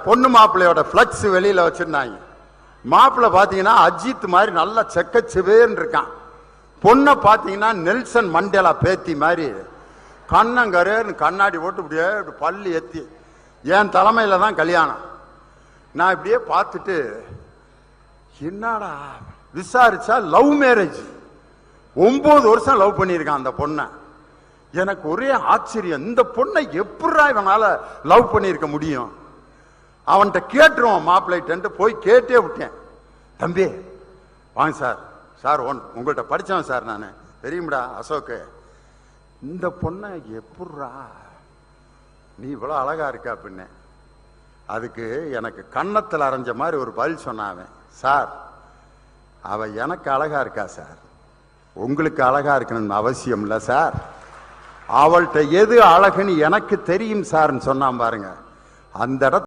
பொண்ணு மாப்பிள்ளையோட ஃப்ளக்ஸ் வெளியில வச்சிருந்தாங்க. மாப்பிள்ளை பார்த்தீங்கன்னா அஜித் மாதிரி நல்லா செக்கச்சுவேன்னு இருக்கான். பொண்ணை பார்த்தீங்கன்னா நெல்சன் மண்டேலா பேத்தி மாதிரி கண்ணங்கரேன்னு கண்ணாடி போட்டு இப்படியே பள்ளி எத்தி. என் தலைமையில தான் கல்யாணம். நான் இப்படியே பார்த்துட்டு என்னடா விசாரிச்சா லவ் மேரேஜ். 9 வருஷம் லவ் பண்ணியிருக்கான் அந்த பொண்ணை. எனக்கு ஒரே ஆச்சரியம், இந்த பொண்ணை எப்படா இவனால லவ் பண்ணியிருக்க முடியும்? அவன்கிட்ட கேட்டுருவான் மாப்பிள்ளைட்டு போய் கேட்டே விட்டேன். தம்பி வாங்க சார், சார் உங்கள்கிட்ட படித்தவன் சார், நான் தெரியும்டா அசோக்கு, இந்த பொண்ணை எப்படா நீ இவ்வளோ அழகா இருக்கா அப்படின்னு. அதுக்கு எனக்கு கன்னத்தில் அரைஞ்ச மாதிரி ஒரு பதில் சொன்னாவன். சார் அவ எனக்கு அழகா இருக்கா சார், உங்களுக்கு அழகா இருக்கணும்னு அவசியம் இல்லை சார், அவள்கிட்ட எது அழகுன்னு எனக்கு தெரியும் சார்ன்னு சொன்னான் பாருங்க. அந்த இடத்துல